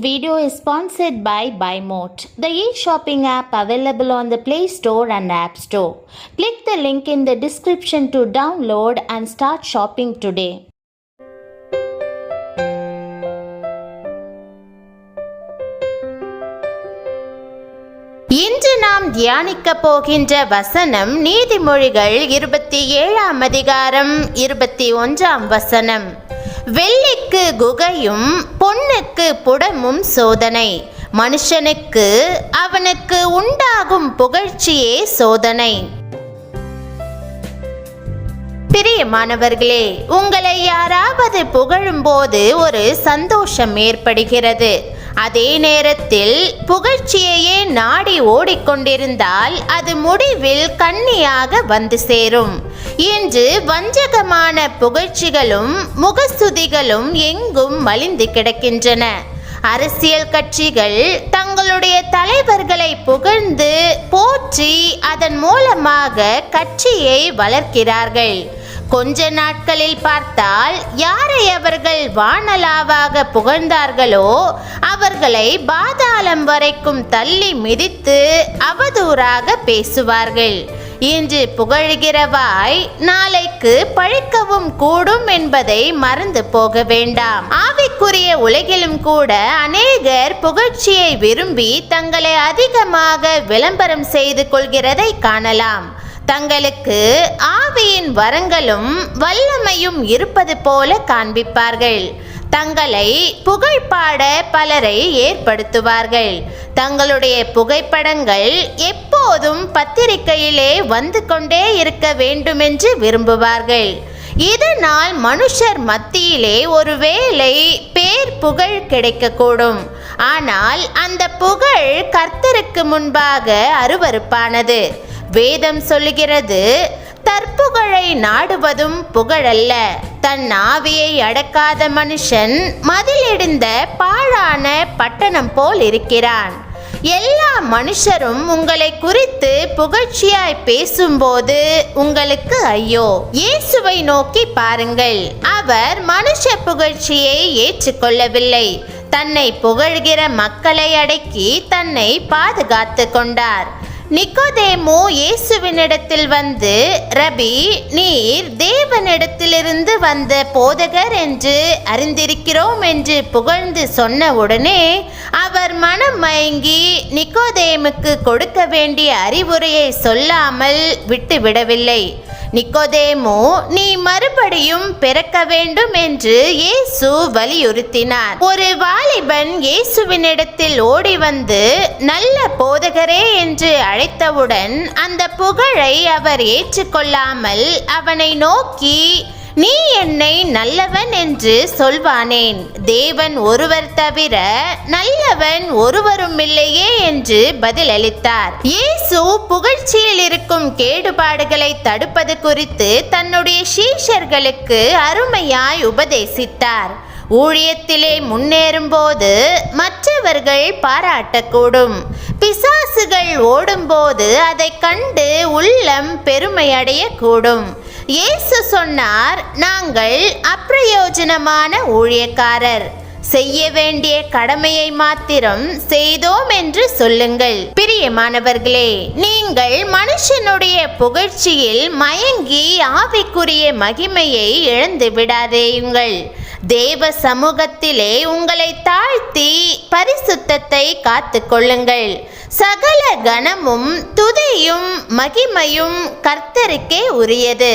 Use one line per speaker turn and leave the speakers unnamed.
video is sponsored by BuyMote, the e-shopping app available on the Play Store and App Store. Click the link in the description to download and start shopping today. இன்று நாம் தியானிக்க போகின்ற வசனம் நீதிமொழிகள் 27ஆம் அதிகாரம் 21ஆம் வசனம். வெள்ளிக்கு குகையும் பொன்னுக்கு புடமும் சோதனை, மனுஷனுக்கு அவனுக்கு உண்டாகும் புகழ்ச்சியே சோதனை. பிரியமானவர்களே, உங்களை யாராவது புகழும்போது ஒரு சந்தோஷம் ஏற்படுகிறது. அதே நேரத்தில் புகழ்ச்சியையே நாடி ஓடிக்கொண்டிருந்தால் அது முடிவில் கண்ணியாக வந்து சேரும். இன்று வஞ்சகமான புகழ்ச்சிகளும் முகஸ்துதிகளும் எங்கும் மலிந்து கிடக்கின்றன. அரசியல் கட்சிகள் தங்களுடைய தலைவர்களை புகழ்ந்து போற்றி அதன் மூலமாக கட்சியை வளர்க்கிறார்கள். கொஞ்ச நாட்களில் பார்த்தால் யாரை அவர்கள் வானலாவாக புகழ்ந்தார்களோ அவர்களை பாதாளம் வரைக்கும் தள்ளி மிதித்து அவதூறாக பேசுவார்கள். இன்று புகழ்கிறவாய் நாளைக்கு பழிக்கவும் கூடும் என்பதை மறந்து போக வேண்டாம். ஆவிக்குரிய உலகிலும் கூட அநேகர் புகழ்ச்சியை விரும்பி தங்களை அதிகமாக விளம்பரம் செய்து கொள்கிறதை காணலாம். தங்களுக்கு ஆவியின் வரங்களும் வல்லமையும் இருப்பது போல காண்பிப்பார்கள். தங்களை புகழ்பாட பலரை ஏற்படுத்துவார்கள். தங்களுடைய புகைப்படங்கள் எப்போதும் பத்திரிகையிலே வந்து கொண்டே இருக்க வேண்டுமென்று விரும்புவார்கள். இதனால் மனுஷர் மத்தியிலே ஒருவேளை பேர் புகழ் கிடைக்கக்கூடும். ஆனால் அந்த புகழ் கர்த்தருக்கு முன்பாக அருவருப்பானது. வேதம் சொல்லுகிறது, தற்புகழை நாடுவதும் புகழல்ல. தன் ஆவியை அடக்காத மனுஷன் மதிலிடிந்த பாழான பட்டணம் போல் இருக்கிறான். எல்லா மனுஷரும் உங்களை குறித்து புகழ்ச்சியாய் பேசும்போது உங்களுக்கு ஐயோ. இயேசுவை நோக்கி பாருங்கள். அவர் மனுஷ புகழ்ச்சியை ஏற்றுக்கொள்ளவில்லை. தன்னை புகழ்கிற மக்களை அடக்கி தன்னை பாதுகாத்து கொண்டார். நிக்கோதேமு இயேசுவினிடத்தில் வந்து, ரபி, நீர் தேவனிடத்திலிருந்து வந்த போதகர் என்று அறிந்திருக்கிறோம் என்று புகழ்ந்து சொன்ன உடனே அவர் மனம் மயங்கி நிக்கோதேமுக்கு கொடுக்க வேண்டிய அறிவுரையை சொல்லாமல் விட்டுவிடவில்லை. நிக்கோதேமு, நீ மறுபடியும் பிறக்க வேண்டும் என்று இயேசு வலியுறுத்தினார். ஒரு வாலிபன் இயேசுவினிடத்தில் ஓடி வந்து நல்ல போதகரே என்று அழைத்தவுடன் அந்த புகழை அவர் ஏற்றுக்கொள்ளாமல் அவனை நோக்கி, நீ என்னை நல்லவன் என்று சொல்வானேன்? தேவன் ஒருவர் தவிர நல்லவன் ஒருவரும் இல்லையே என்று பதிலளித்தார். இயேசு புகழ்ச்சியில் இருக்கும் கேடுபாடுகளை தடுப்பது குறித்து தன்னுடைய சீஷர்களுக்கு அருமையாய் உபதேசித்தார். ஊழியத்திலே முன்னேறும் போது மற்றவர்கள் பாராட்டக்கூடும். பிசாசுகள் ஓடும்போது அதை கண்டு உள்ளம் பெருமையடையக்கூடும். இயேசு சொன்னார், நாங்கள் அப்பிரயோஜனமான ஊழியக்காரர், செய்ய வேண்டிய கடமையை மாத்திரம் செய்தோம் என்று சொல்லுங்கள். பிரியமானவர்களே, நீங்கள் மனுஷனுடைய புகழ்ச்சியில் மயங்கி ஆவிக்குரிய மகிமையை இழந்து விடாதேயுங்கள். தேவ சமூகத்திலே உங்களை தாழ்த்தி பரிசுத்தத்தை காத்து கொள்ளுங்கள். சகல கனமும் துதியும் மகிமையும் கர்த்தருக்கே உரியது.